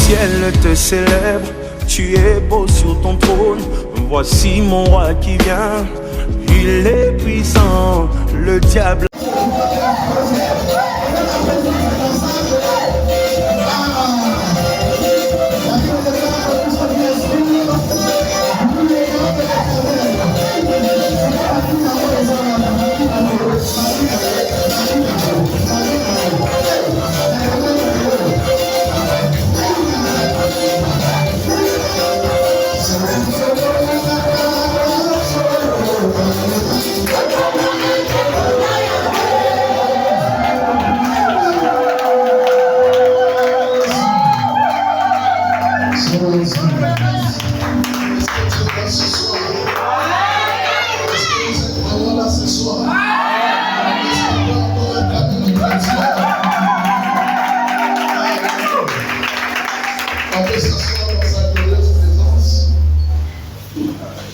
ciel te célèbre, tu es beau sur ton trône. Voici mon roi qui vient, il est puissant, le diable.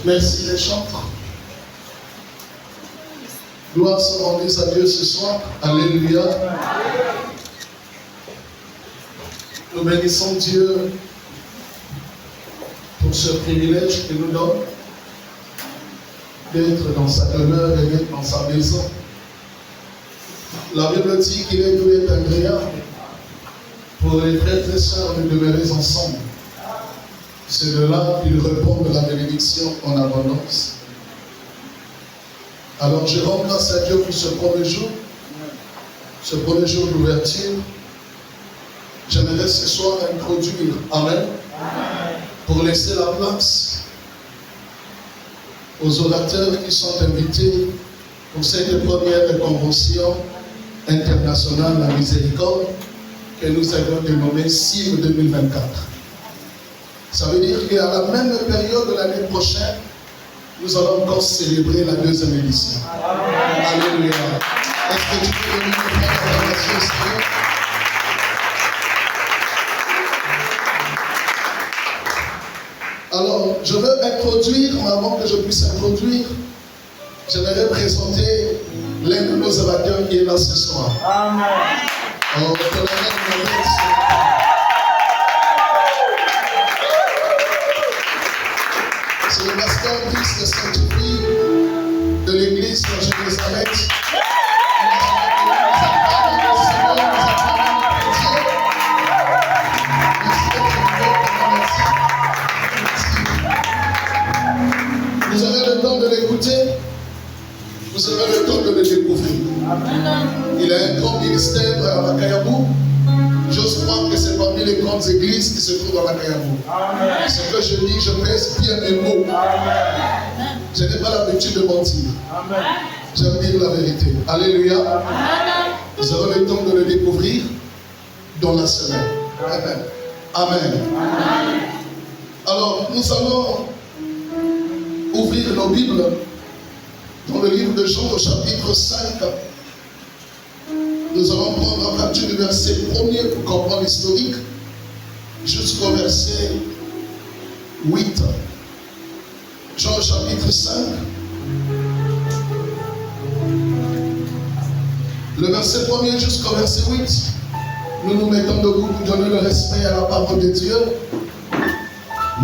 Merci les chanteurs. Gloire soit rendue à Dieu ce soir. Alléluia. Nous bénissons Dieu pour ce privilège qu'il nous donne d'être dans sa demeure et d'être dans sa maison. La Bible dit qu'il est doux et agréable pour les frères et sœurs de demeurer ensemble. C'est de là qu'il répond de la bénédiction en abondance. Alors je rends grâce à Dieu pour ce premier jour d'ouverture. J'aimerais ce soir introduire, Amen, pour laisser la place aux orateurs qui sont invités pour cette première convention internationale de la miséricorde que nous avons dénommée CIM 2024. Ça veut dire qu'à la même période de l'année prochaine, nous allons encore célébrer la deuxième édition. Alléluia. Est-ce que tu peux venir faire l'acclamation, Seigneur? Alors, je veux introduire, mais avant que je puisse introduire, j'aimerais présenter l'un de nos amateurs qui est là ce soir. Amen. Alors, c'est le pasteur fils de Sainte-Fille de l'église de Jérusalem. Vous avez le temps de l'écouter, vous avez le temps de le découvrir. Il a un grand ministère à Makayabou. J'ose croire que c'est parmi les grandes églises qui se trouvent à Makayabou. Ce que je dis, je pèse bien mes mots. Je n'ai pas l'habitude de mentir. J'aime dire la vérité. Alléluia. Vous aurez le temps de le découvrir dans la semaine. Amen. Amen. Alors, nous allons ouvrir nos Bibles dans le livre de Jean au chapitre 5. Nous allons prendre à partir du verset 1er pour comprendre l'historique jusqu'au verset 8. Jean au chapitre 5. Le verset 1er jusqu'au verset 8. Nous nous mettons debout pour donner le respect à la parole de Dieu.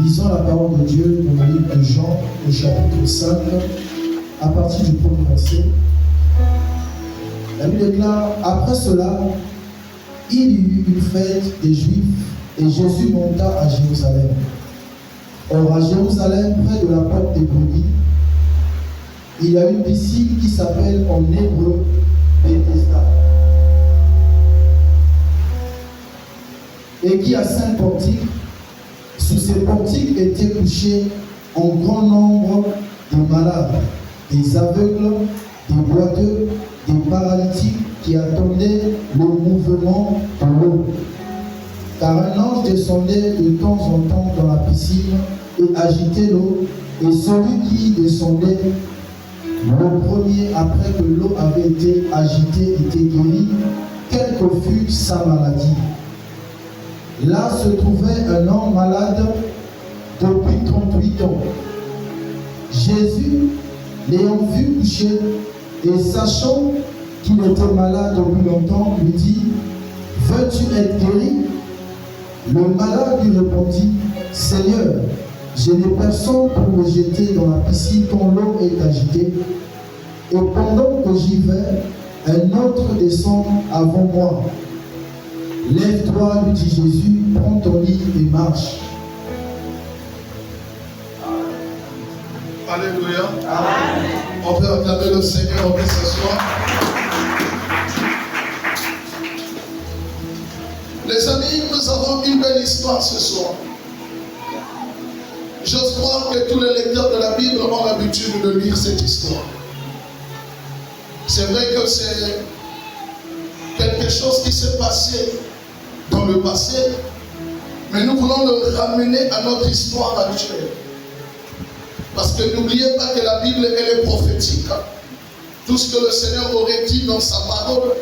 Lisons la parole de Dieu dans le livre de Jean au chapitre 5 à partir du premier verset. La Bible déclare, après cela, il y eut une fête des Juifs et Jésus monta à Jérusalem. Or à Jérusalem, près de la porte des brebis, il y a une piscine qui s'appelle en hébreu Bethesda et qui a 5 portiques. Sous ces portiques étaient couchés en grand nombre de malades, des aveugles, des boiteux, des paralytiques qui attendaient le mouvement de l'eau. Car un ange descendait de temps en temps dans la piscine et agitait l'eau, et celui qui descendait le premier après que l'eau avait été agitée était guéri, quelle que fût sa maladie. Là se trouvait un homme malade depuis 38 ans. Jésus, l'ayant vu coucher et sachant qu'il était malade depuis longtemps, lui dit, veux-tu être guéri? Le malade lui répondit, Seigneur, je n'ai personne pour me jeter dans la piscine quand l'eau est agitée. Et pendant que j'y vais, un autre descend avant moi. Lève-toi, lui dit Jésus, prends ton lit et marche. Alléluia. Amen. On peut acclamer le Seigneur, on peut s'asseoir. Les amis, nous avons une belle histoire ce soir. J'ose croire que tous les lecteurs de la Bible ont l'habitude de lire cette histoire. C'est vrai que c'est quelque chose qui s'est passé dans le passé, mais nous voulons le ramener à notre histoire actuelle. Parce que n'oubliez pas que la Bible, elle est prophétique. Tout ce que le Seigneur aurait dit dans sa parole,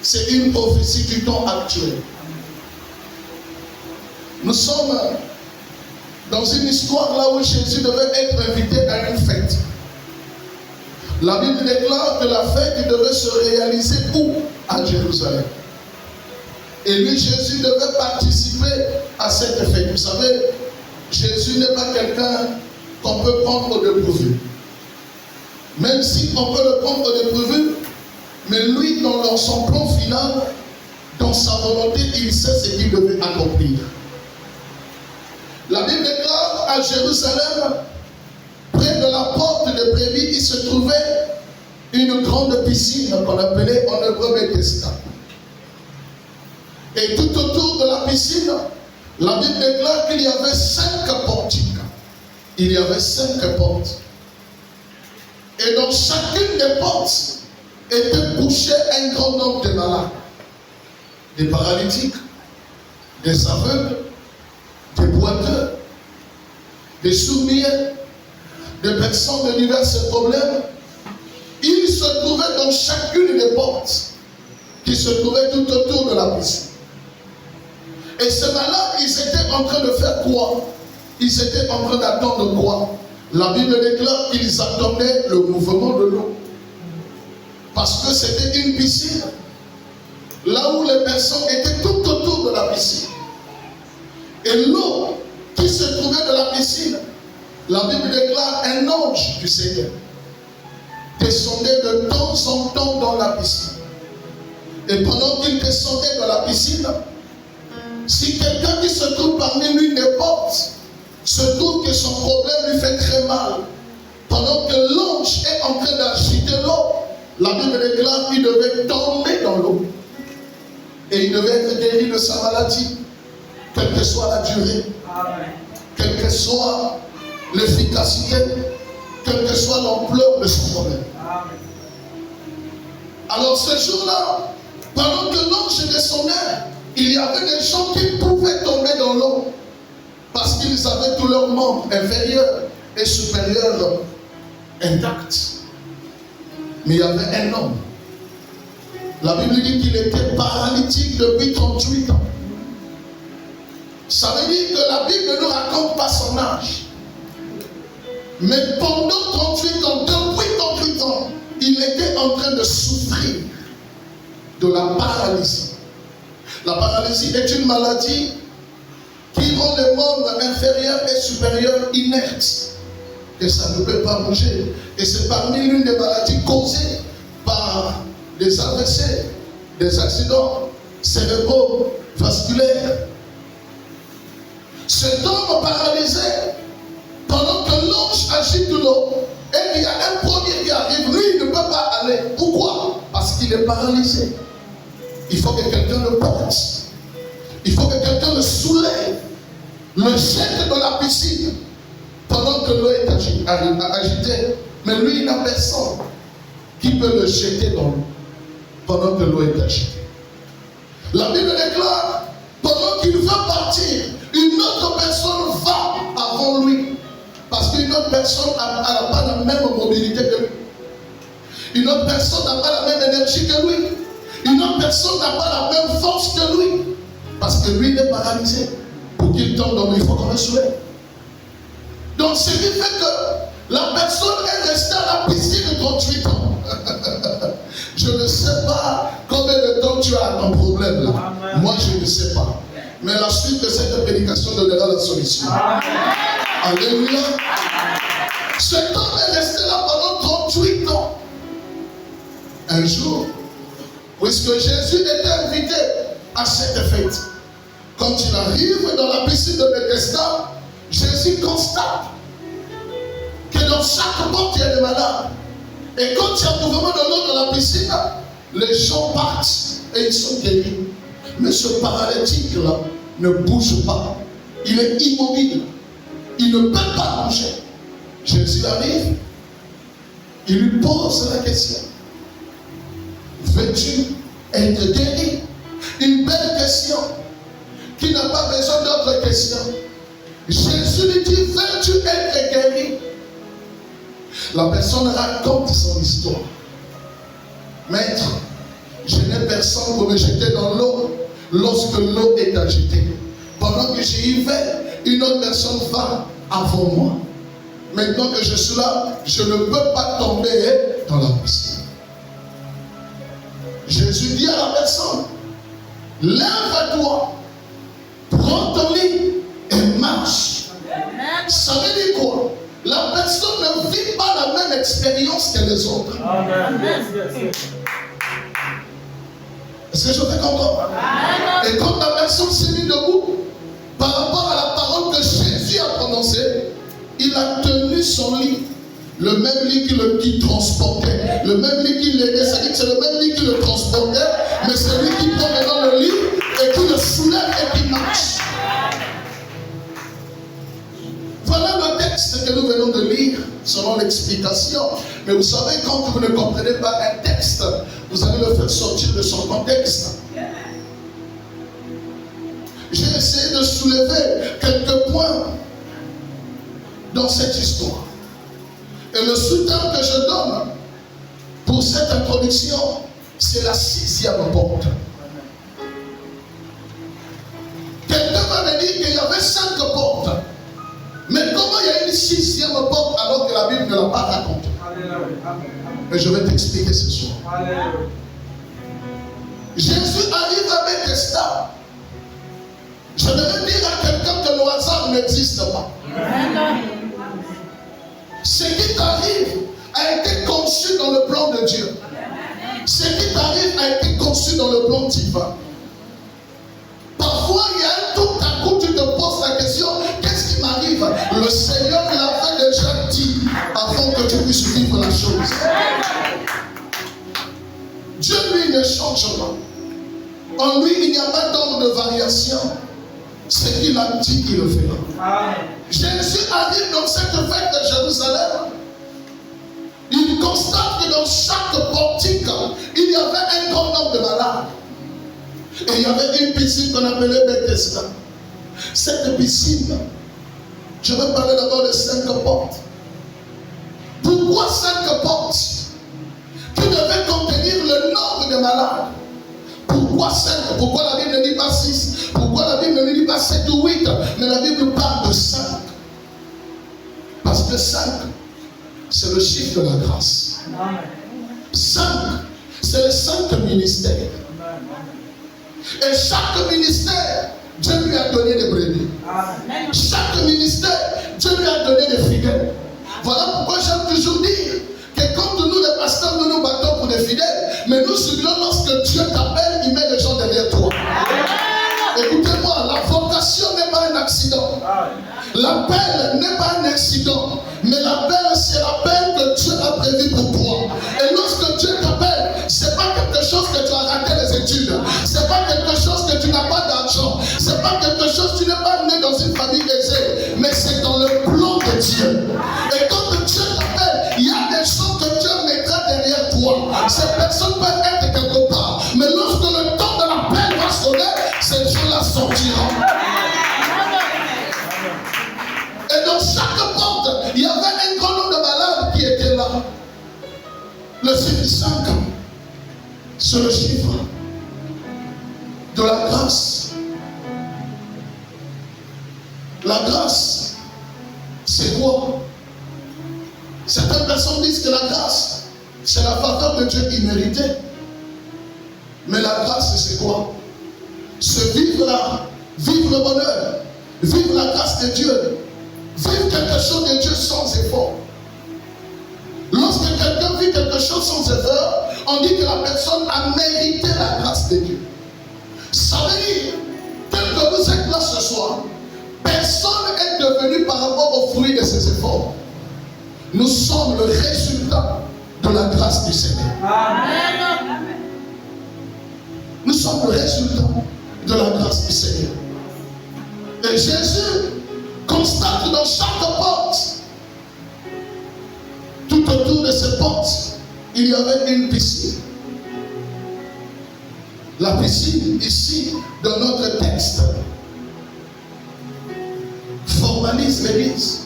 c'est une prophétie du temps actuel. Nous sommes dans une histoire là où Jésus devait être invité à une fête. La Bible déclare que la fête devait se réaliser où? À Jérusalem. Et lui, Jésus devait participer à cette fête. Vous savez, Jésus n'est pas quelqu'un qu'on peut prendre au dépourvu. Même si on peut le prendre au dépourvu, mais lui, dans son plan final, dans sa volonté, il sait ce qu'il devait accomplir. La Bible déclare à Jérusalem, près de la porte de Brebis, il se trouvait une grande piscine qu'on appelait en hébreu Bethesda. Et tout autour de la piscine, la Bible déclare qu'il y avait 5 portiques. Il y avait 5 portes. Et dans chacune des portes était couché un grand nombre de malades. Des paralytiques, des aveugles, des boiteux, des sourds-muets, des personnes de divers problèmes. Ils se trouvaient dans chacune des portes qui se trouvaient tout autour de la piscine. Et ces malades, ils étaient en train de faire quoi? Ils étaient en train d'attendre quoi? La Bible déclare qu'ils attendaient le mouvement de l'eau. Parce que c'était une piscine. Là où les personnes étaient tout autour de la piscine. Et l'eau qui se trouvait de la piscine, la Bible déclare un ange du Seigneur descendait de temps en temps dans la piscine. Et pendant qu'il descendait dans la piscine, si quelqu'un qui se trouve parmi l'une des portes se trouve que son problème lui fait très mal, pendant que l'ange est en train d'agiter l'eau, la Bible déclare qu'il devait tomber dans l'eau. Et il devait être guéri de sa maladie, quelle que soit la durée, quelle que soit l'efficacité, quelle que soit l'ampleur de son problème. Alors ce jour-là, pendant que l'ange descendait, il y avait des gens qui pouvaient tomber dans l'eau parce qu'ils avaient tous leurs membres inférieurs et supérieurs intacts. Mais il y avait un homme. La Bible dit qu'il était paralytique depuis 38 ans. Ça veut dire que la Bible ne nous raconte pas son âge. Mais pendant 38 ans, depuis 38 ans, il était en train de souffrir de la paralysie. La paralysie est une maladie qui rend les membres inférieurs et supérieurs inertes. Et ça ne peut pas bouger. Et c'est parmi l'une des maladies causées par des AVC, des accidents cérébraux, vasculaires. Cet homme paralysé, pendant que l'ange agite l'eau, et il y a un premier qui arrive, lui il ne peut pas aller. Pourquoi? Parce qu'il est paralysé. Il faut que quelqu'un le porte. Il faut que quelqu'un le soulève, le jette dans la piscine pendant que l'eau est agitée. Mais lui, il n'a personne qui peut le jeter dans l'eau pendant que l'eau est agitée. La Bible déclare, pendant qu'il veut partir, une autre personne va avant lui. Parce qu'une autre personne n'a pas la même mobilité que lui. Une autre personne n'a pas la même énergie que lui. Une autre personne n'a pas la même force que lui. Parce que lui, il est paralysé. Pour qu'il tombe dans l'eau, il faut qu'on le soulève. Donc, ce qui fait que la personne est restée à la piscine de 38 ans. Je ne sais pas combien de temps tu as ton problème là. Amen. Moi, je ne sais pas. Mais la suite de cette prédication donnera la solution. Alléluia. Cet homme est resté là pendant 38 ans. Un jour, puisque Jésus était invité à cette fête, quand il arrive dans la piscine de Bethesda, Jésus constate que dans chaque porte, il y a des malades. Et quand il y a mouvement de l'eau dans la piscine, les gens partent et ils sont guéris. Mais ce paralytique-là ne bouge pas. Il est immobile. Il ne peut pas bouger. Jésus arrive. Il lui pose la question. Veux-tu être guéri? Une belle question qui n'a pas besoin d'autre question. Jésus lui dit, veux-tu être guéri? La personne raconte son histoire. Maître, je n'ai personne pour me jeter dans l'eau lorsque l'eau est agitée. Pendant que j'y vais, une autre personne va avant moi. Maintenant que je suis là, je ne peux pas tomber dans la piscine. Jésus dit à la personne, lève-toi, prends ton lit et marche. Ça veut dire quoi? La personne ne vit pas la même expérience que les autres. Est-ce que je fais comprendre? Et quand la personne s'est mise debout, par rapport à la parole que Jésus a prononcée, il a tenu son lit. Le même lit qui transportait. Le même lit qui l'aidait. C'est-à-dire que c'est le même lit qui le transportait, mais c'est lui qui prend maintenant le lit et qui le soulève et qui marche. Voilà le texte que nous venons de lire, selon l'explication. Mais vous savez, quand vous ne comprenez pas un texte, vous allez le faire sortir de son contexte. J'ai essayé de soulever quelques points dans cette histoire. Et le soutien que je donne pour cette introduction, c'est la 6e porte. Quelqu'un va me dire qu'il y avait 5 portes. Mais comment il y a une 6e porte alors que la Bible ne l'a pas racontée? Mais je vais t'expliquer ce soir. Jésus arrive à Bethesda. Je devais dire à quelqu'un que le hasard n'existe pas. Ce qui t'arrive a été conçu dans le plan de Dieu. Ce qui t'arrive a été conçu dans le plan divin. Parfois, il y a un tout à coup, tu te poses la question, qu'est-ce qui m'arrive? Le Seigneur l'avait déjà dit avant que tu puisses vivre la chose. Dieu, lui, ne change pas. En lui, il n'y a pas d'ordre de variation. Ce qu'il a dit, il le fera. Jésus arrive dans cette fête de Jérusalem. Il constate que dans chaque portique, il y avait un grand nombre de malades. Et il y avait une piscine qu'on appelait Bethesda. Cette piscine, je vais parler d'abord de 5 portes. Pourquoi 5 portes qui devaient contenir le nombre de malades? Pourquoi 5? Pourquoi la Bible ne dit pas 6? Pourquoi la Bible ne dit pas 7 ou 8? Mais la Bible parle de 5. Parce que 5, c'est le chiffre de la grâce. 5, c'est les 5 ministères. Et chaque ministère, Dieu lui a donné des brebis. Chaque ministère, Dieu lui a donné des fidèles. Voilà pourquoi j'aime toujours dire que comme nous les pasteurs, nous nous battons pour des fidèles, mais nous souvenons lorsque Dieu t'appelle, il met des gens derrière toi. Écoutez-moi, la vocation n'est pas un accident. L'appel n'est pas un accident, mais l'appel, c'est l'appel que Dieu a prévu pour toi. Et lorsque Dieu t'appelle, c'est pas quelque chose que tu as raté les études, c'est pas quelque chose que tu n'as pas d'argent, c'est pas quelque chose que tu n'es pas né dans une famille aisée, mais c'est dans le plan de Dieu. Et quand Dieu t'appelle, il y a des gens que Dieu mettra derrière toi. Ces personnes peuvent être quelque part, mais lorsque le temps de l'appel va sonner, ces gens-là sortiront. Et dans chaque porte, il y avait un grand nombre de malades qui étaient là. Le chiffre 5, c'est le chiffre de la grâce. La grâce, c'est quoi? Certaines personnes disent que la grâce, c'est la faveur de Dieu imméritée. Mais la grâce, c'est quoi? Se vivre bonheur, vivre la grâce de Dieu, vivre quelque chose de Dieu sans effort. Lorsque quelqu'un vit quelque chose sans effort, on dit que la personne a mérité la grâce de Dieu. Ça veut dire, tel que vous êtes là ce soir, personne n'est devenu par rapport au fruit de ses efforts. Nous sommes le résultat de la grâce du Seigneur. Amen. Nous sommes le résultat de la grâce du Seigneur. Et Jésus constate dans chaque porte, tout autour de ces portes, il y avait une piscine. La piscine, ici, dans notre texte, formalise l'Église.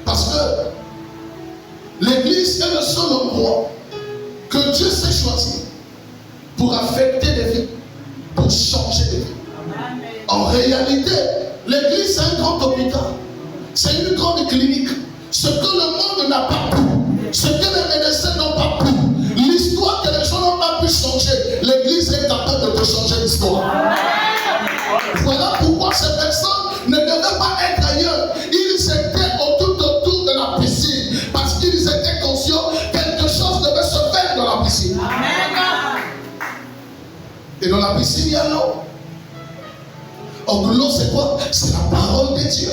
Parce que l'Église est le seul endroit que Dieu s'est choisi pour affecter des vies, pour changer des vies. En réalité, l'Église c'est un grand hôpital, c'est une grande clinique. Ce que le monde n'a pas pu, ce que les médecins n'ont pas pu, l'histoire que les gens n'ont pas pu changer, l'Église est capable de te changer l'histoire. Voilà pourquoi ces personnes ne devaient pas être ailleurs. Ils étaient autour de la piscine parce qu'ils étaient conscients que quelque chose devait se faire dans la piscine. Et dans la piscine, il y a l'eau. Or, l'eau, c'est quoi? C'est la parole de Dieu.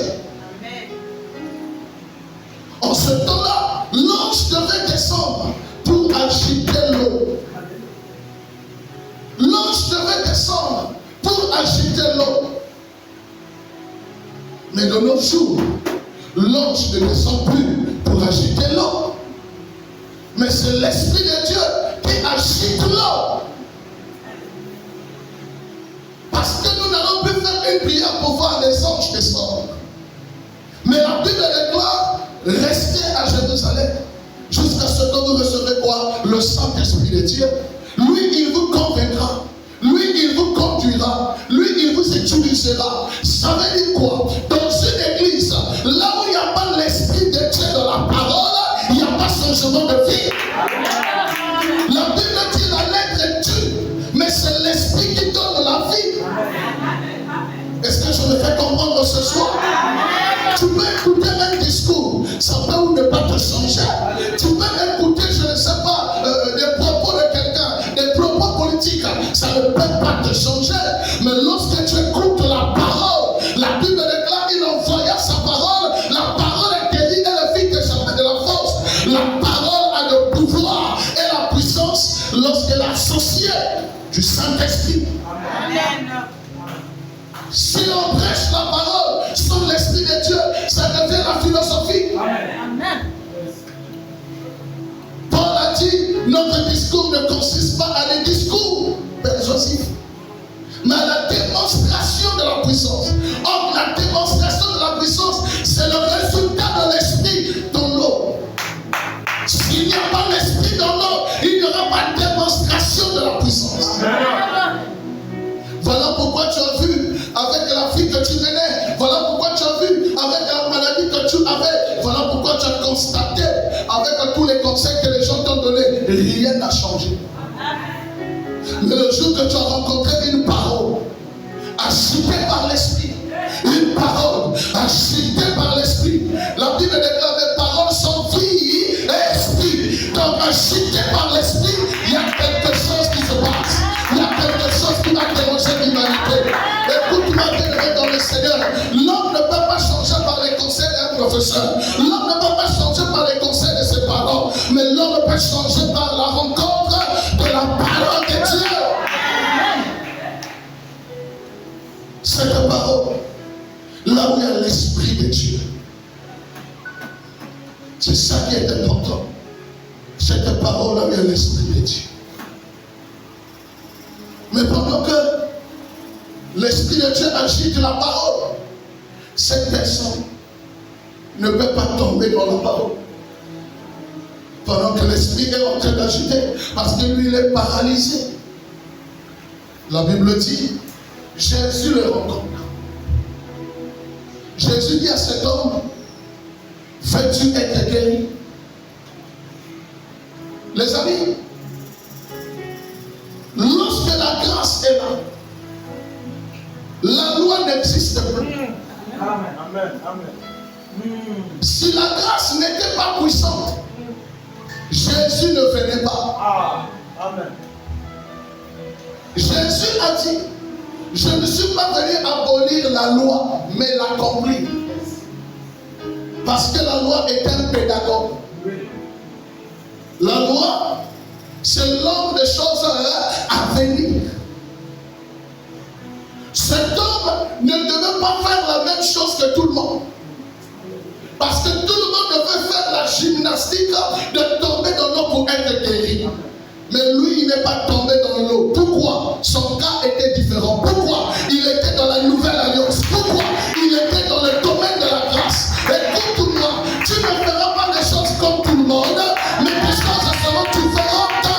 En ce temps-là, l'ange devait descendre pour agiter l'eau. L'ange devait descendre pour agiter l'eau. Mais de nos jours, l'ange ne descend plus pour agiter l'eau. Mais c'est l'Esprit de Dieu qui agite l'eau. Parce que nous n'allons plus faire une prière pour voir les anges descendre. Mais la Bible déclare, restez à Jérusalem jusqu'à ce que vous recevez quoi? Le Saint-Esprit de Dieu. Lui, il vous convaincra. Lui, il vous conduira. Lui, il vous utilisera. Ça veut dire quoi? Dans une église, là où il n'y a pas l'Esprit de Dieu dans la parole, il n'y a pas changement de vie. La Bible dit la lettre est dure, mais c'est l'Esprit qui donne la vie. Est-ce que je me fais comprendre ce soir? Tu peux écouter un discours, ça peut ou ne pas te changer. Tu peux écouter, je ne sais pas, des propos de quelqu'un, des propos politiques, ça ne peut pas te changer. Mais lorsque tu écoutes la parole, la Bible déclare, il envoya sa parole. La parole est guérie et la vie de la force. La parole a le pouvoir et la puissance lorsqu'elle est associée du Saint-Esprit. Amen. Si on prêche la parole sans l'Esprit de Dieu, ça devient la philosophie. Amen. Paul a dit, notre discours ne consiste pas à des discours persuasifs, mais à la démonstration de la puissance. Or, la démonstration de la puissance, c'est le résultat de l'Esprit dans l'eau. S'il n'y a pas l'Esprit dans l'eau, il n'y aura pas de démonstration de la puissance. Voilà pourquoi tu as vu avec la fille que tu venais. Voilà pourquoi tu as vu avec la maladie que tu avais. Voilà pourquoi tu as constaté avec tous les conseils que les gens t'ont donnés. Rien n'a changé. Mais le jour que tu as rencontré une parole agitée par l'Esprit, une parole agitée par l'Esprit, la Bible déclare les paroles sont vie et esprit. Donc agitée par l'Esprit, il y a quelque chose qui se passe. Il y a quelque chose qui va déranger l'humanité. Écoute-moi bien dans le Seigneur. L'homme ne peut pas changer par les conseils d'un professeur. L'homme ne peut pas changer par les conseils de ses parents. Mais l'homme peut changer par la rencontre de la parole de Dieu. Cette parole, là où il y a l'Esprit de Dieu, c'est ça qui est important. Cette parole, là où il y a l'Esprit de Dieu. Mais pendant que l'Esprit de Dieu agite la parole, cette personne ne peut pas tomber dans la parole. Pendant que l'Esprit est en train d'agiter, parce que lui, il est paralysé. La Bible dit, Jésus le rencontre. Jésus dit à cet homme, veux-tu être guéri? Les amis, lorsque la grâce est là, n'existe plus. Amen. Amen. Amen. Si la grâce n'était pas puissante, Jésus ne venait pas. Amen. Jésus a dit, je ne suis pas venu abolir la loi, mais l'accomplir. Parce que la loi est un pédagogue. La loi, c'est l'homme des choses à venir. Cet homme ne devait pas faire la même chose que tout le monde. Parce que tout le monde devait faire la gymnastique de tomber dans l'eau pour être guéri. Mais lui, il n'est pas tombé dans l'eau. Pourquoi? Son cas était différent. Pourquoi? Il était dans la nouvelle alliance. Pourquoi? Il était dans le domaine de la grâce. Écoute-moi, tu ne feras pas les choses comme tout le monde, mais tes choses seront différentes.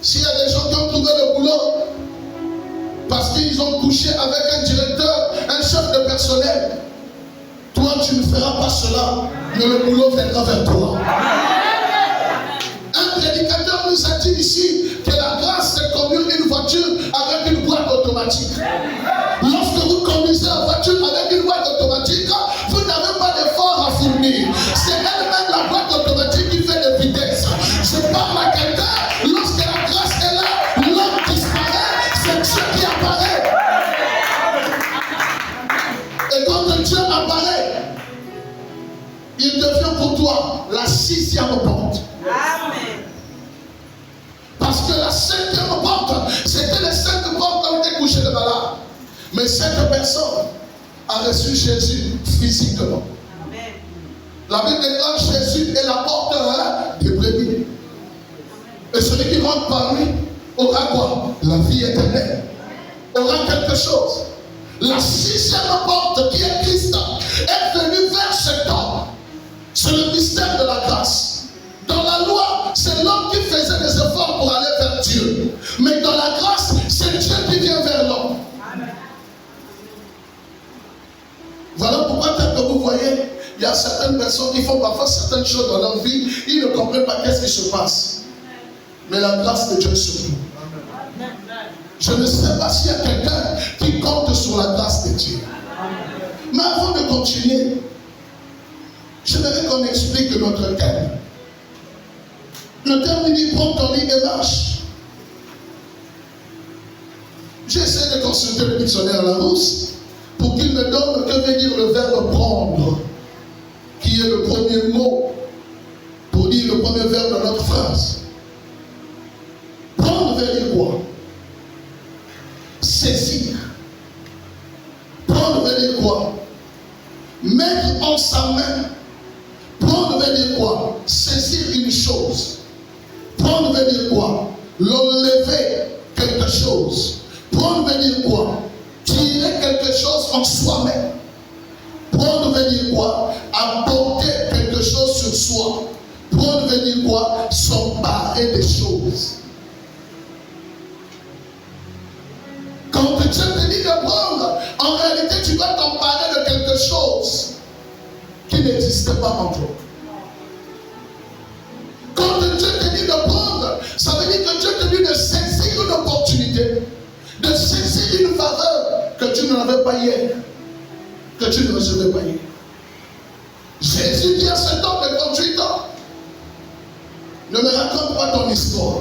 S'il y a des gens qui ont trouvé le boulot parce qu'ils ont couché avec un directeur, un chef de personnel, toi tu ne feras pas cela, mais le boulot viendra vers toi. Un prédicateur nous a dit ici que la grâce c'est conduire une voiture avec une boîte automatique. Lorsque vous conduisez la voiture avec une boîte automatique, vous n'avez pas d'effort à fournir. C'est elle-même la boîte automatique qui fait des vitesses. Je parle à quelqu'un, lorsque la grâce est là, l'homme disparaît, c'est Dieu qui apparaît. Et quand Dieu apparaît, il devient pour toi la 6e porte. Amen. Parce que la 5e porte, c'était les 5 portes où étaient couchés les malades. Mais cette personne a reçu Jésus physiquement. Amen. La Bible déclare Jésus est la porte des brebis. Et celui qui rentre par lui aura quoi? La vie éternelle. Aura quelque chose. La 6e porte qui est Christ est venue vers cet homme. C'est le mystère de la grâce. Dans la loi, c'est l'homme qui faisait des efforts pour aller vers Dieu. Mais dans la grâce, c'est Dieu qui vient vers l'homme. Voilà pourquoi, tel que vous voyez, il y a certaines personnes qui font parfois certaines choses dans leur vie, ils ne comprennent pas qu'est-ce qui se passe. Mais la grâce de Dieu est sur nous. Je ne sais pas s'il y a quelqu'un qui compte sur la grâce de Dieu. Mais avant de continuer, j'aimerais qu'on explique notre thème. Le thème il dit prends ton lit et marche. J'ai essayé de consulter le dictionnaire Larousse pour qu'il me donne que veut dire le verbe prendre, qui est le premier mot pour dire le premier verbe de notre phrase. Prendre veut dire quoi? Saisir. Prendre veut dire quoi? Mettre en sa main. Prendre veut dire quoi? Saisir une chose. Prendre veut dire quoi? L'enlever quelque chose. Prendre veut dire quoi? Tirer quelque chose en soi-même. Prendre veut dire quoi? Apporter quelque chose sur soi. Prendre veut dire quoi? S'emparer des choses. Quand Dieu te dit de prendre, en réalité tu dois t'emparer de quelque chose qui n'existait pas en toi. Quand Dieu te dit de prendre, ça veut dire que Dieu te dit de saisir une opportunité, de saisir une faveur que tu n'avais pas hier, que tu ne recevais pas hier. Jésus dit à cet homme de 38 ans, ne me raconte pas ton histoire.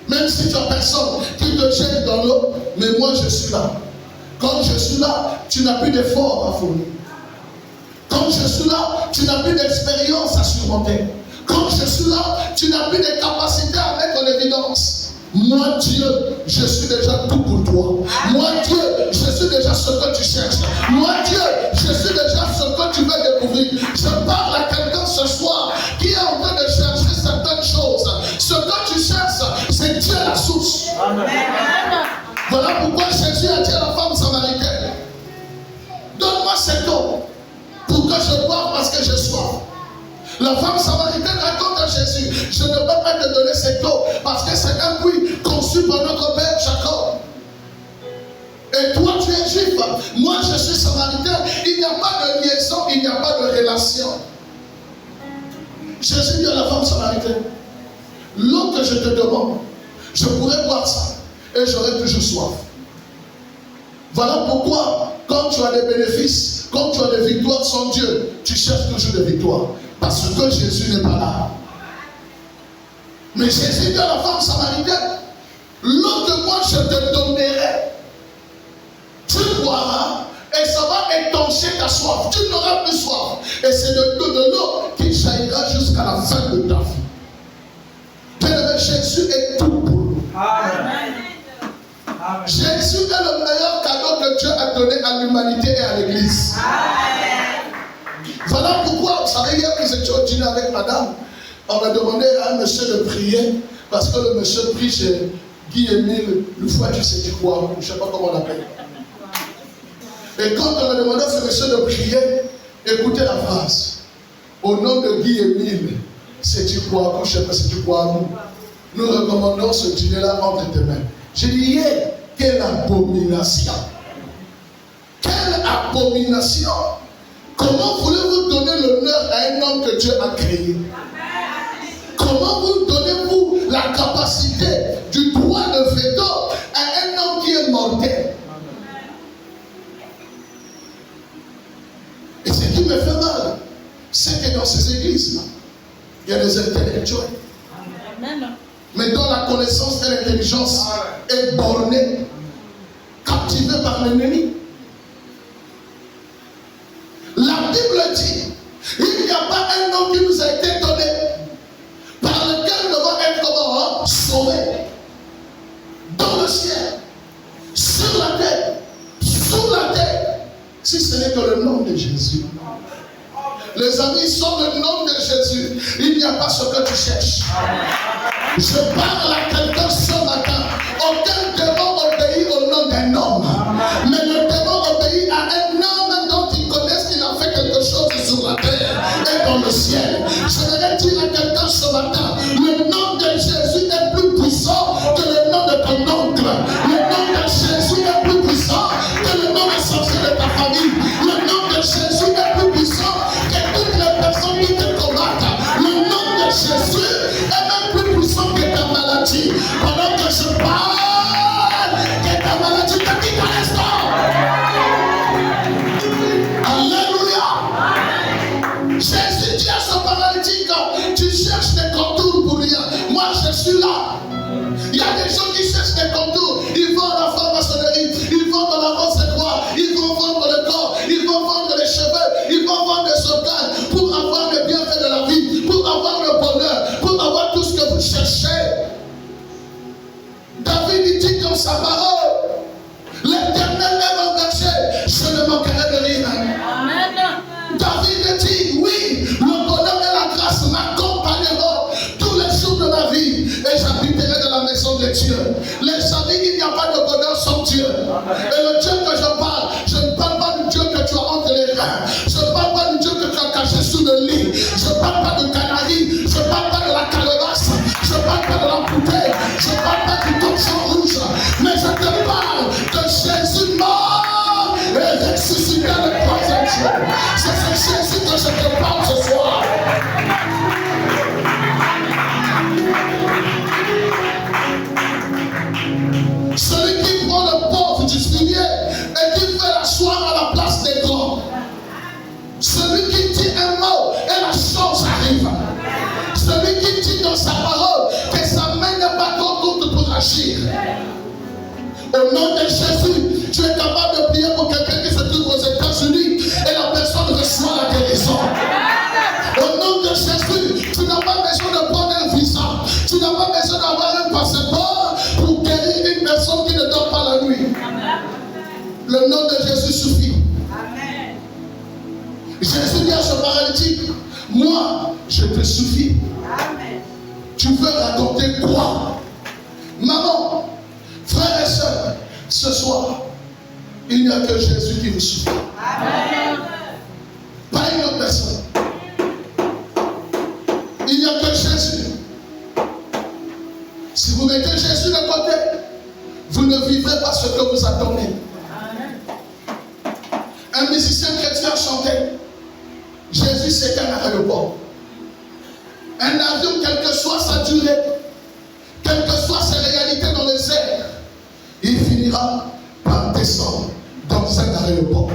Même si tu as personne qui te jette dans l'eau, mais moi je suis là. Quand je suis là, tu n'as plus d'effort à fournir. Quand je suis là, tu n'as plus d'expérience à surmonter. Quand je suis là, tu n'as plus de capacité à mettre en évidence. Moi Dieu, je suis déjà tout pour toi. Moi Dieu, je suis déjà ce que tu cherches. Moi Dieu, je suis déjà ce que tu veux découvrir. Je parle à quelqu'un ce soir qui est en train de chercher certaines choses. Ce que tu cherches, c'est Dieu la source. Amen. Voilà pourquoi Jésus a dit à la femme samaritaine, donne-moi cette eau pour que je boive parce que j'ai soif. La femme samaritaine raconte à Jésus, je ne peux pas te donner cette eau parce que c'est un puits conçu par notre père Jacob. Et toi tu es juif, moi je suis samaritain. Il n'y a pas de liaison, il n'y a pas de relation. Jésus dit à la femme samaritaine, l'eau que je te demande, je pourrais boire ça. et j'aurai toujours soif. Voilà pourquoi, quand tu as des bénéfices, quand tu as des victoires sans Dieu, tu cherches toujours des victoires. Parce que Jésus n'est pas là. Mais Jésus dit à la femme samaritaine, l'eau que moi je te donnerai, tu boiras et ça va étancher ta soif. Tu n'auras plus soif. Et c'est de l'eau qui jaillira jusqu'à la fin de ta vie. Bien-aimé, Jésus est tout pour nous. Amen. Jésus est le meilleur cadeau que Dieu a donné à l'humanité et à l'Église. Voilà pourquoi, vous savez, hier nous étions au dîner avec madame, on m'a demandé à un monsieur de prier, parce que le monsieur prie chez Guy-Émile, le foie du sais quoi, je ne sais pas comment on l'appelle. Et quand on m'a demandé à ce monsieur de prier, écoutez la phrase. Au nom de Guy-Émile, c'est-tu quoi, je ne sais pas c'est-tu quoi, nous recommandons ce dîner-là entre tes mains. J'ai dit hier, quelle abomination! Quelle abomination! Comment voulez-vous donner l'honneur à un homme que Dieu a créé? Comment vous donnez-vous la capacité du droit de veto à un homme qui est mortel? Et ce qui me fait mal, c'est que dans ces églises-là, il y a des intellectuels. Mais dont la connaissance et l'intelligence est bornée, captivée par l'ennemi. La Bible dit, il n'y a pas un nom qui nous a été donné par lequel nous devons être sauvés. Dans le ciel, sur la terre, sous la terre, si ce n'est que le nom de Jésus. Les amis, sans le nom de Jésus, il n'y a pas ce que tu cherches. Je parle à quelqu'un ce matin. Aucun démon obéit au nom d'un homme. Mais le démon obéit à un homme dont ils connaissent qu'il a fait quelque chose sur la terre et dans le ciel. Je voudrais dire à quelqu'un ce matin, le nom de Jésus est plus puissant que le nom de ton oncle. Le nom de Jésus est plus puissant que le nom essentiel de ta famille. Le nom de Jésus est plus puissant que toutes les personnes qui te combattent. Le nom de Jésus est même plus puissant que ta maladie. Pendant que je parle, que ta maladie te quitte à l'instant. Alléluia. Jésus dit à son paralytique, tu cherches des contours pour rien. Moi je suis là. Il y a des gens qui cherchent des contours. Ils vont à la franc-maçonnerie, ils vont dans la rose-et-croix, ils vont vendre le corps, ils vont vendre les cheveux, ils vont vendre des organes pour avoir le bienfait de la vie, pour avoir le bonheur, pour avoir tout ce que vous cherchez. David dit dans sa parole, l'Éternel est mon berger, je ne manquerai de rien. Amen. David dit, oui, le bonheur et la grâce m'accompagneront tous les jours de ma vie et j'habiterai dans la maison de Dieu. Les amis, il n'y a pas de bonheur sans Dieu. Et le Dieu que je ne parle pas du Dieu que tu as entre les reins. Je ne parle pas du Dieu que tu as caché sous le lit. Je ne parle pas de canarie. Je ne parle pas de la calebasse. Je ne parle pas de la bouteille. Je ne parle pas du torchon rouge. Mais je te parle de Jésus mort et ressuscité le troisième jour. C'est ce Jésus que je te parle ce soir. Celui qui prend le pauvre du fumier et qui fait l'asseoir à la place des grands. Celui qui dit un mot et la chose arrive. Celui qui dit dans sa parole que sa main n'est pas trop courte pour agir. Au nom de Jésus, tu es capable de prier pour quelqu'un qui se trouve aux États-Unis et la personne reçoit la guérison. Au nom de Jésus, tu n'as pas besoin de prendre un visa. Tu n'as pas besoin d'avoir un passeport pour guérir une personne qui ne dort pas la nuit. Le nom de Jésus suffit. Amen. Jésus dit à ce paralytique, moi, je te suffis. Amen. Tu veux raconter quoi? Maman, frères et sœurs, ce soir, il n'y a que Jésus qui vous suffit. Amen. Pas une autre personne. Il n'y a que Jésus. Si vous mettez Jésus de côté, vous ne vivrez pas ce que vous attendez. Un musicien chrétien chantait, Jésus c'est un aéroport. Un avion, quelle que soit sa durée, quelle que soit ses réalités dans les airs, finira par descendre dans un aéroport.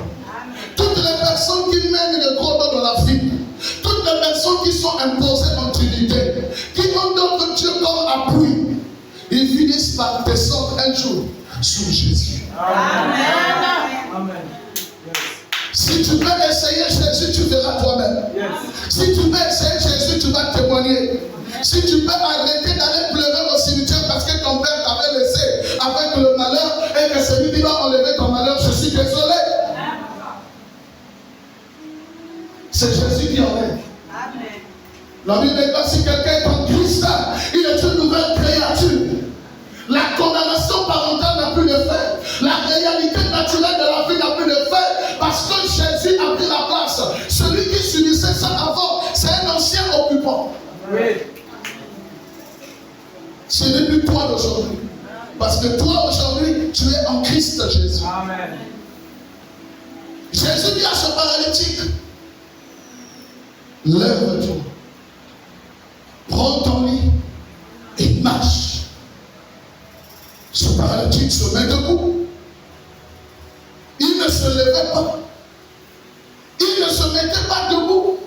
Toutes les personnes qui mènent le gros dos dans la vie, toutes les personnes qui sont imposées en Trinité, qui ont d'autres dieux comme appui, ils finissent par descendre un jour sous Jésus. Amen. Amen. Si tu veux essayer Jésus, tu verras toi-même. Si tu veux essayer Jésus, tu vas témoigner. Si tu peux arrêter d'aller pleurer au cimetière parce que ton père t'avait laissé avec le malheur et que celui qui va enlever ton malheur, je suis désolé. C'est Jésus qui enlève. La Bible dit que si quelqu'un est en Christ, il est une nouvelle créature. La condamnation parentale n'a plus de fait. La réalité naturelle de la vie n'a plus de fait parce que Jésus a pris la place. Celui qui subissait ça avant, c'est un ancien occupant. Oui. Ce n'est plus toi d'aujourd'hui. Parce que toi aujourd'hui, tu es en Christ Jésus. Amen. Jésus dit à ce paralytique, lève-toi, prends ton lit et marche. Ce paralytique se met debout. Il ne se levait pas. Il ne se mettait pas debout.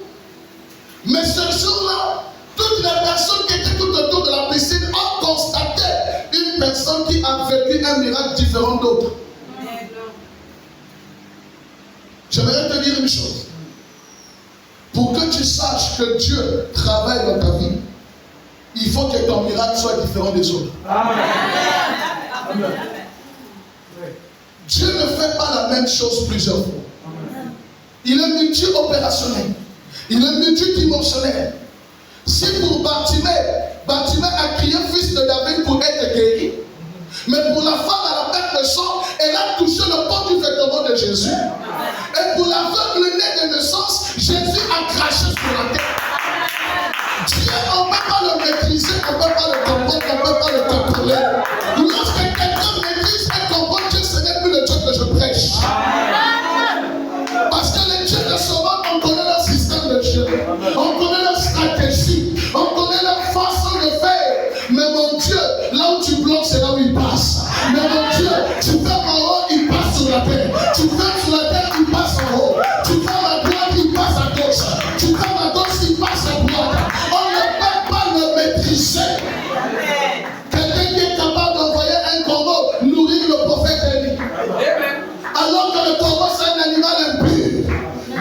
Mais ce jour-là, toutes les personnes qui étaient tout autour de la piscine ont constaté une personne qui a vécu un miracle différent d'autres. J'aimerais te dire une chose. Pour que tu saches que Dieu travaille dans ta vie, il faut que ton miracle soit différent des autres. Amen. Amen. Dieu ne fait pas la même chose plusieurs fois. Amen. Il est multi-opérationnel. Il est multidimensionnel. Si pour Bartimée a crié fils de David pour être guéri, mais pour la femme à la perte de sang, elle a touché le port du vêtement de Jésus. Et pour l'aveugle né de naissance, Jésus a craché sur la terre. Dieu, on ne peut pas le maîtriser, on ne peut pas le comprendre, on ne peut pas le contrôler. Lorsque quelqu'un maîtrise et comprend Dieu, ce n'est plus le Dieu que je prêche. Parce que les dieux de ce monde, on connaît leur système de Dieu, on connaît leur stratégie, on connaît leur façon de faire. Mais mon Dieu, là où tu bloques, c'est là où il passe. Mais mon Dieu, tu fais en haut, il passe sur la terre. Tu fais sur la terre, il passe en haut. Tu fais à droite, il passe à gauche. Tu fais à gauche, il passe à droite. On ne peut pas le maîtriser. Quelqu'un qui est capable d'envoyer un corbeau nourrir le prophète Élie. Alors que le corbeau, c'est un animal impur.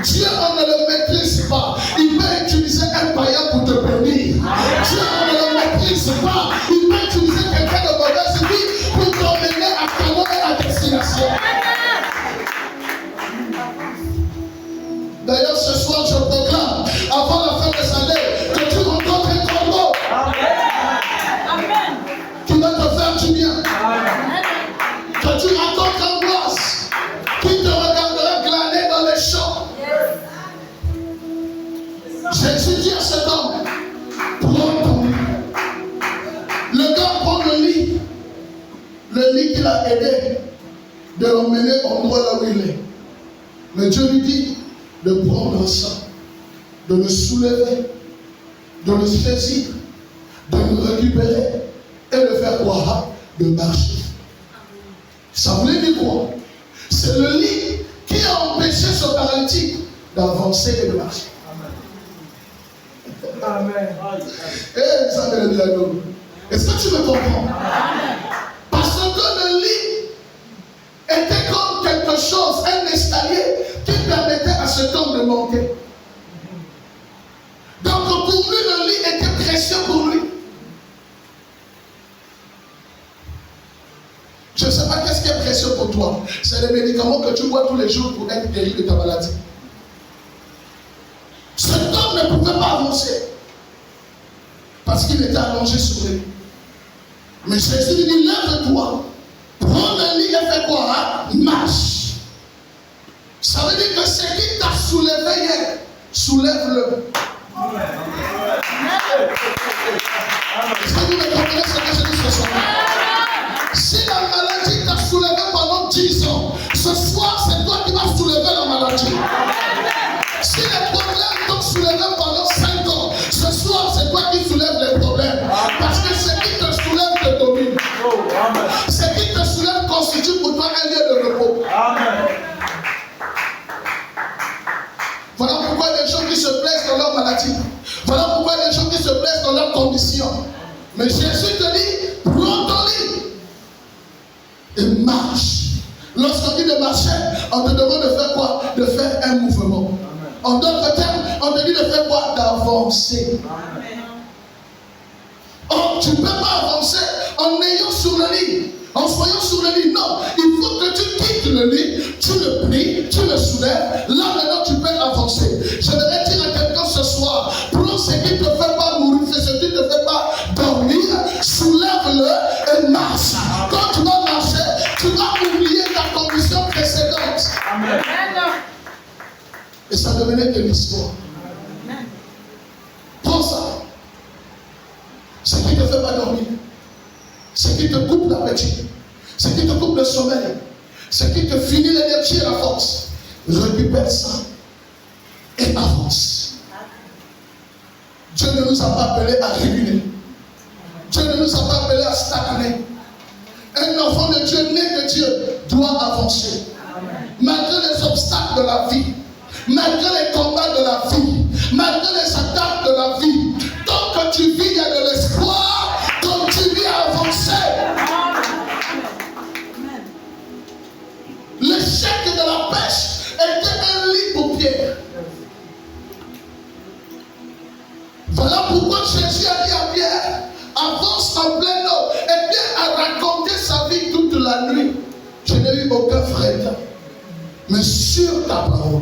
Dieu, on ne le maîtrise pas. Il peut utiliser un païen pour te bénir. Dieu, on ne le maîtrise pas. Il peut utiliser quelqu'un de mauvaise vie pour t'emmener à Canon et à destination. D'ailleurs, ce soir, je proclame, avant la fin de cette année, que tu rencontres un corbeau. Amen. Qui va te faire du bien. Amen. Que tu rencontres Ambroise, qui te regardera glaner dans les champs. Jésus dit à cet homme, prends ton lit. Le gars prend le lit qu'il a aidé de l'emmener au endroit là où il est. Mais Dieu lui dit de prendre ça, de le soulever, de le saisir, de le récupérer et de faire quoi? De marcher. Ça voulait dire quoi? C'est le lit qui a empêché ce paralytique d'avancer et de marcher. Amen. Eh, ça me dit à nous. Est-ce que tu me comprends? Amen. Parce que le lit était comme quelque chose, un escalier qui permettait à cet homme de monter. Donc pour lui, le lit était précieux pour lui. Je ne sais pas qu'est-ce qui est précieux pour toi. C'est les médicaments que tu bois tous les jours pour être guéri de ta maladie. Cet homme ne pouvait pas avancer parce qu'il était allongé sur lui. Mais Jésus lui dit, lève-toi, prends le lit et fais quoi? Marche. Ça veut dire que ce qui t'a soulevé hier, soulève-le. Est-ce que vous me comprenez ce que je dis ce soir? Si la maladie t'a soulevé pendant 10 ans, ce soir c'est toi qui vas soulever la maladie. Si les problèmes t'ont soulevé pendant 5 ans, ce soir c'est toi qui soulèves les problèmes. Parce que ce qui te soulève te domine. Ce qui te soulève constitue pour leurs conditions. Mais Jésus te dit, prends ton lit et marche. Lorsqu'on dit de marcher, on te demande de faire quoi? De faire un mouvement. En d'autres termes, on te dit de faire quoi? D'avancer. Oh, tu ne peux pas avancer en ayant sur le lit, en soyant sur le lit. Non, il faut que tu quittes le lit, tu le plies, tu le soulèves. Là maintenant, tu peux avancer. Je voudrais dire à quelqu'un ce soir, prends ce qui ne te fait pas mourir, ce qui ne te fait pas dormir, soulève-le et marche. Quand tu vas marcher, tu vas oublier ta condition précédente. Amen. Et ça devenait de l'histoire. Prends ça. Ce qui ne te fait pas dormir, ce qui te coupe l'appétit, ce qui te coupe le sommeil, ce qui te finit l'énergie et la force, récupère ça et avance. Dieu ne nous a pas appelés à réguler. Dieu ne nous a pas appelés à stagner. Un enfant de Dieu, né de Dieu, doit avancer. Malgré les obstacles de la vie, malgré les combats de la vie, malgré les attaques de la vie, tant que tu vis, il y a de l'espoir, continue à avancer. L'échec de la pêche était un lit pour Pierre. Voilà pourquoi Jésus a dit à Pierre, avance en pleine eau. Et Pierre a raconté sa vie toute la nuit. Je n'ai eu aucun frère. Mais sur ta parole,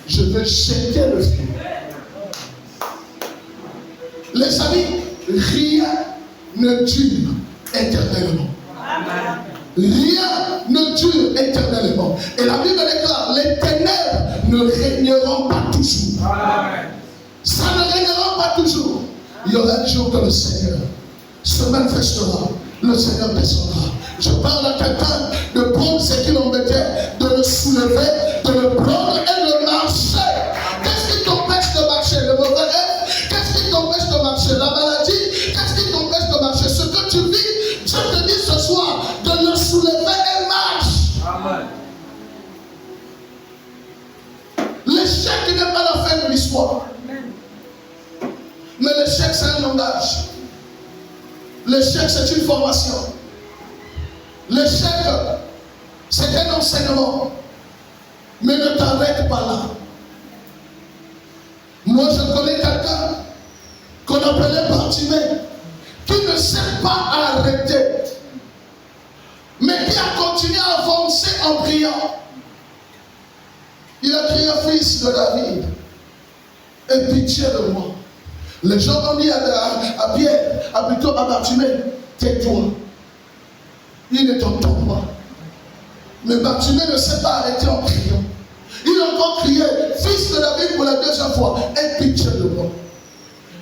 je vais jeter le fil. Les amis, rien ne dure éternellement. Rien ne dure éternellement. Et la Bible déclare, les ténèbres ne régneront pas toujours. Ça ne régnera pas toujours. Il y aura un jour que le Seigneur se manifestera. Le Seigneur descendra. Je parle à quelqu'un de prendre ce qui l'embêtait, de le soulever, de le prendre et de marcher. Qu'est-ce qui t'empêche de marcher? Le mauvais rêve? Qu'est-ce qui t'empêche de marcher? La maladie? Qu'est-ce qui t'empêche de marcher? Ce que tu vis, je te dis ce soir, de le soulever et marche. Amen. L'échec n'est pas la fin de l'histoire. Mais l'échec, c'est un langage. L'échec, c'est une formation. L'échec, c'est un enseignement. Mais ne t'arrête pas là. Moi, je connais quelqu'un qu'on appelait Bartimée, qui ne s'est pas arrêté, mais qui a continué à avancer en priant. Il a crié, fils de David, aie pitié de moi. Les gens ont dit à Pierre, plutôt à Bartimée, tais-toi. Il ne t'entend pas. Mais Bartimée ne s'est pas arrêté en priant. Il a encore crié, fils de David, pour la deuxième fois, aie pitié de moi.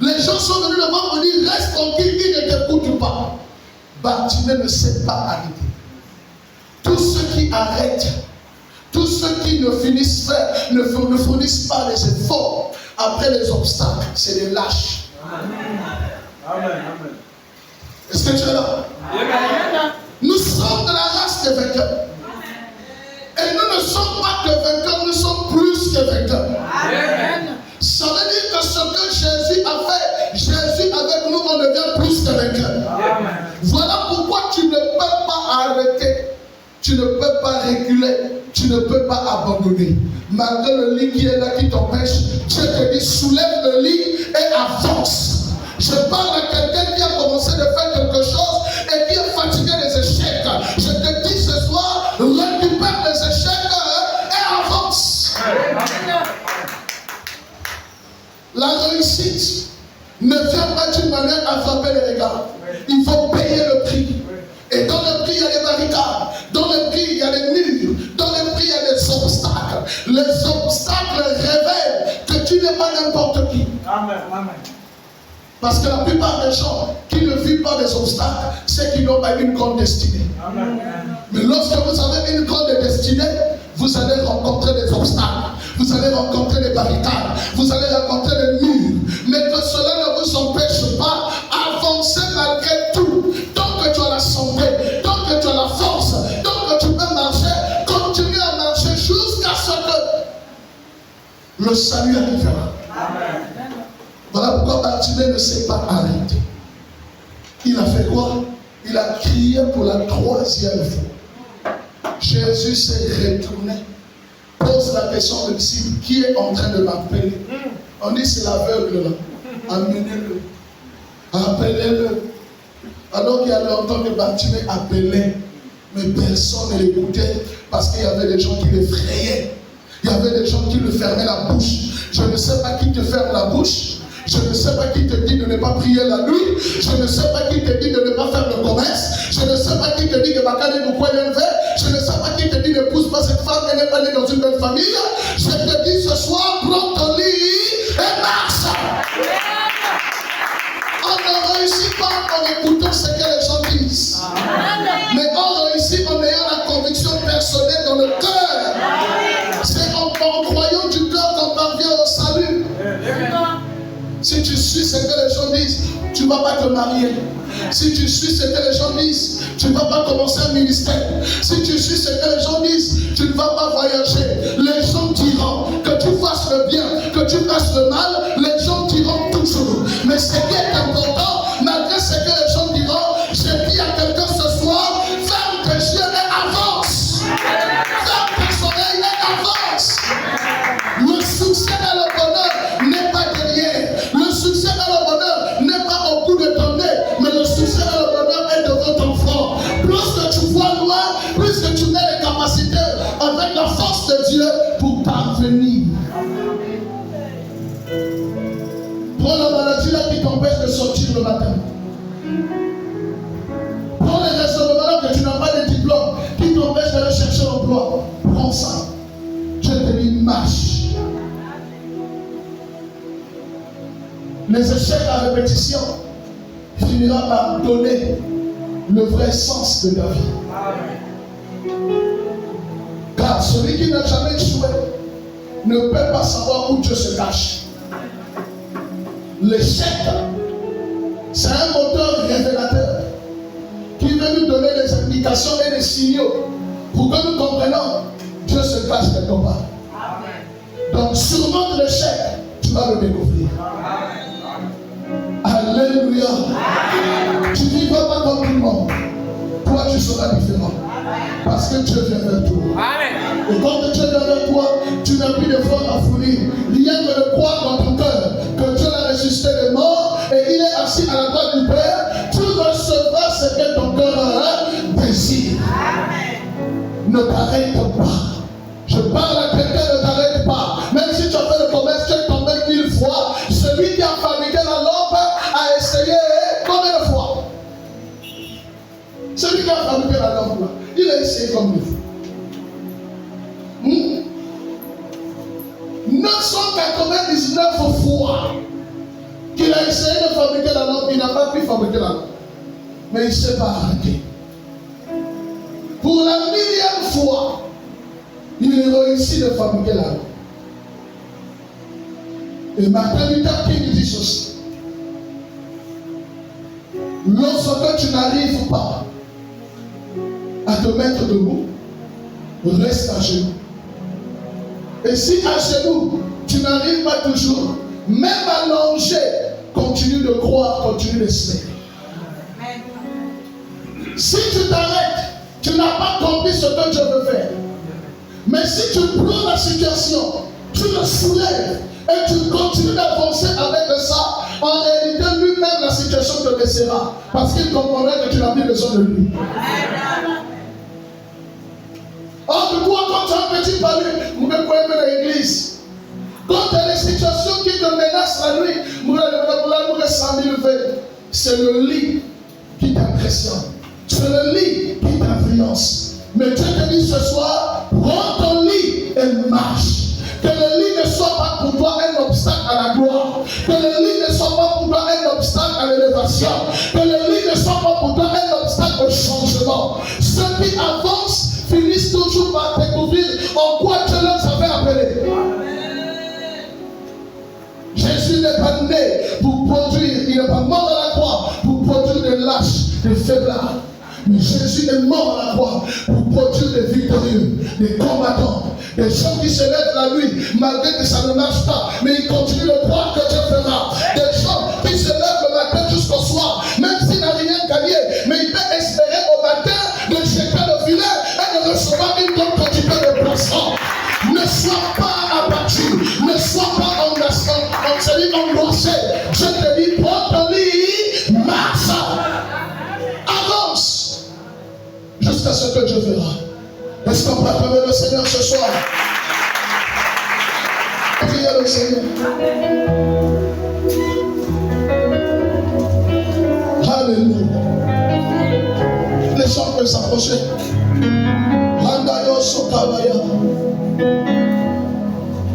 Les gens sont venus le voir et dit, reste tranquille, il ne t'écoute pas. Bartimée ne s'est pas arrêté. Tous ceux qui arrêtent, tous ceux qui ne fournissent pas les efforts après les obstacles, c'est des lâches. Amen. Est-ce que tu es là? Amen. Nous sommes de la race des vainqueurs. Et nous ne sommes pas que vainqueurs, nous sommes plus que vainqueurs. Amen. Ça veut dire que ce que Jésus a fait, Jésus avec nous, on devient plus que vainqueurs. Amen. Voilà pourquoi tu ne peux pas arrêter, tu ne peux pas reculer, tu ne peux pas abandonner. Malgré le lit qui est là qui t'empêche, Dieu te dit soulève le lit et avance. Je parle à quelqu'un qui a commencé de faire quelque chose et qui est fatigué des échecs. Je te dis ce soir, récupère les échecs et avance. La réussite ne vient pas d'une manière à frapper les regards. Il faut payer le prix. Et dans le prix, il y a des barricades. Dans le prix, il y a des murs. Dans le prix, il y a des obstacles. Les obstacles révèlent que tu n'es pas n'importe qui. Amen. Parce que la plupart des gens qui ne vivent pas des obstacles, c'est qu'ils n'ont pas une grande destinée. Amen. Mais lorsque vous avez une grande destinée, vous allez rencontrer des obstacles. Vous allez rencontrer des barricades. Vous allez rencontrer des murs. Mais que cela ne vous empêche pas d'avancer malgré tout. Tant que tu as la santé, tant que tu as la force, tant que tu peux marcher, continue à marcher jusqu'à ce que le salut arrivera. Amen. Voilà pourquoi Bartimée ne s'est pas arrêté. Il a fait quoi? Il a crié pour la 3e fois. Jésus s'est retourné, pose la question au disciple, qui est en train de m'appeler? On dit c'est l'aveugle là. Amenez-le. Appelez-le. Alors qu'il y a longtemps que Bartimée appelait, mais personne ne l'écoutait parce qu'il y avait des gens qui l'effrayaient. Il y avait des gens qui lui fermaient la bouche. Je ne sais pas qui te ferme la bouche. Je ne sais pas qui te dit de ne pas prier la nuit. Je ne sais pas qui te dit de ne pas faire le commerce. Je ne sais pas qui te dit que Bakane nous croit élevé. Je ne sais pas qui te dit ne pousse pas cette femme, elle n'est pas née dans une belle famille. Je te dis ce soir, prends ton lit et marche. On ne réussit pas en écoutant ce que les gens disent. Mais on réussit en ayant la conviction personnelle dans le cœur. C'est en croyant du cœur qu'on parvient au salut. Si tu suis ce que les gens disent, tu ne vas pas te marier. Si tu suis ce que les gens disent, tu ne vas pas commencer un ministère. Si tu suis ce que les gens disent, tu ne vas pas voyager. Les gens diront que tu fasses le bien, que tu fasses le mal, les gens diront toujours. Mais ce qui est important, malgré ce que les gens diront, j'ai dit à quelqu'un ce soir, ferme tes yeux et avance. Ferme tes oreilles et avance. Le succès et le bonheur n'est pas derrière. Le succès et le bonheur n'est pas au bout de ton nez, mais le succès et le bonheur est devant ton front. Plus que tu vois loin, plus que tu as les capacités avec la force de Dieu pour parvenir. Prends la maladie là qui t'empêche de sortir le matin. Prends les raisonnements là que tu n'as pas de diplôme qui t'empêche d'aller chercher l'emploi. Prends ça. Je te dis marche. Les échecs à répétition finira par donner le vrai sens de ta vie. Car celui qui n'a jamais échoué ne peut pas savoir où Dieu se cache. L'échec, c'est un moteur révélateur qui veut nous donner des indications et des signaux pour que nous comprenions Dieu se cache quelque part. Donc, surmonte l'échec, tu vas le découvrir. Alléluia. Tu ne vivras pas comme tout le monde. Toi, tu seras différent. Parce que Dieu vient vers toi. Et quand Dieu vient vers toi, tu n'as plus d'efforts à fournir. Rien que de croire dans ton cœur que Dieu l'a ressuscité des morts et il est assis à la droite du Père. Tu recevras ce que ton cœur désire. Ne t'arrête pas. Je parle à quelqu'un, ne t'arrête pas. Même si tu as fait le commerce, tu es tombé 1000 fois. Celui qui a fabriqué la lampe a essayé combien de fois? Celui qui a fabriqué la lampe là, il a essayé combien de fois? 999 fois qu'il a essayé de fabriquer la lampe, il n'a pas pu fabriquer la lampe. Mais il ne s'est pas arrêté. Pour la 1000e fois, il réussit de fabriquer la lampe. Et Martin Luther King dit ceci. Lorsque tu n'arrives pas à te mettre debout, reste à genoux. Et si à genoux, tu n'arrives pas toujours, même allongé, continue de croire, continue d'espérer. Si tu t'arrêtes, tu n'as pas compris ce que Dieu veut faire. Mais si tu prends la situation, tu le soulèves et tu continues d'avancer avec ça, en réalité, lui-même, la situation te laissera. Parce qu'il comprendra que tu n'as plus besoin de lui. Or, toi, quand tu as un petit palais, vous me pouvez mettre à l'église. Quand tu as des situations qui te menacent la nuit, c'est le lit qui t'impressionne. C'est le lit qui t'influence. Mais Dieu te dit ce soir, prends ton lit et marche. Que le lit ne soit pas pour toi un obstacle à la gloire. Que le lit ne soit pas pour toi un obstacle à l'élévation. Que le lit ne soit pas pour toi un obstacle au changement. Ceux qui avancent finissent toujours par découvrir en quoi Dieu les avait appelés. Jésus n'est pas né pour produire, il n'est pas mort à la croix pour produire des lâches, des faiblards. Mais Jésus est mort à la croix pour produire des victorieux, des combattants, des gens qui se lèvent la nuit malgré que ça ne marche pas, mais ils continuent de croire que Dieu fera. Des sois pas abattu, ne sois pas angoissé. Je te dis, prends ton lit, marche, avance, jusqu'à ce que Dieu verra. Est-ce qu'on peut acclamer le Seigneur ce soir? Priez le Seigneur. Alléluia. Les gens peuvent s'approcher.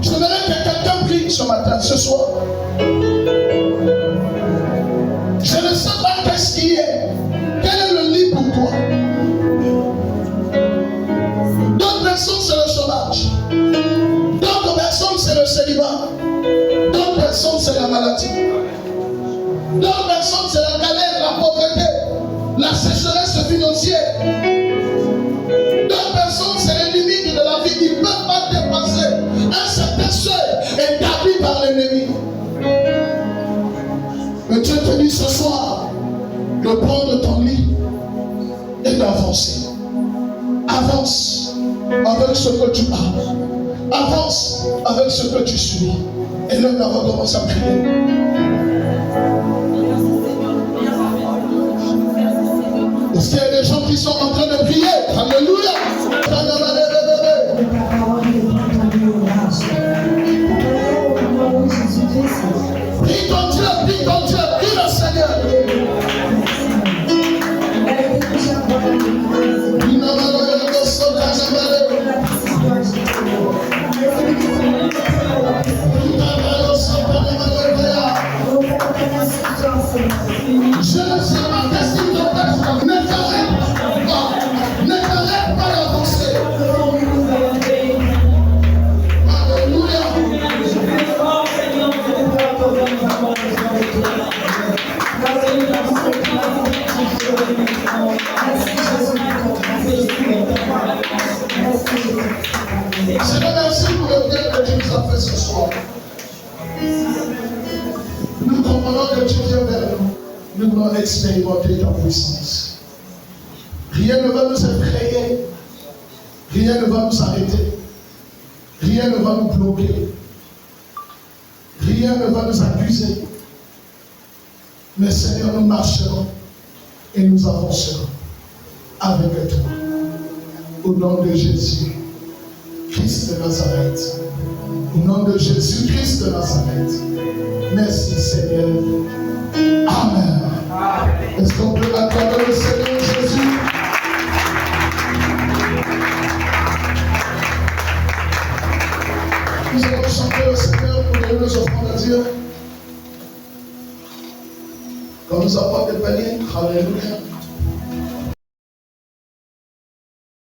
Je voudrais que quelqu'un prie ce matin, ce soir. Je ne sais pas qu'est-ce qui est. Quel est le lit pour toi? D'autres personnes, c'est le chômage. D'autres personnes, c'est le célibat. D'autres personnes, c'est la maladie. D'autres personnes, c'est la galère, la pauvreté, la sécheresse financière. D'autres personnes, c'est les limites de la vie. Ils ne peuvent pas dépasser un certain seuil établi par l'ennemi. Mais Dieu te dit ce soir de prendre ton lit et d'avancer. Avance avec ce que tu as. Avance avec ce que tu suis. Et là, on va commencer à prier. Est-ce qu'il y a des gens qui sont en train de prier? Alléluia! Prie ton Dieu, prie le Seigneur. Je ne sais pas qu'est-ce qui t'empêche. Ne t'arrête pas d'avancer. Alléluia. Je remercie pour le bien que tu nous as fait ce soir. Nous comprenons que tu viens vers nous. Nous voulons expérimenter ta puissance. Rien ne va nous effrayer. Rien ne va nous arrêter. Rien ne va nous bloquer. Rien ne va nous accuser. Mais Seigneur, nous marcherons et nous avancerons avec toi. Au nom de Jésus, Christ de Nazareth. Au nom de Jésus, Christ de Nazareth. Merci Seigneur. Amen. Est-ce qu'on peut acclamer le Seigneur Jésus? Nous allons chanter le Seigneur pour donner nos offrandes à Dieu. Quand nous avons des paniers, alléluia.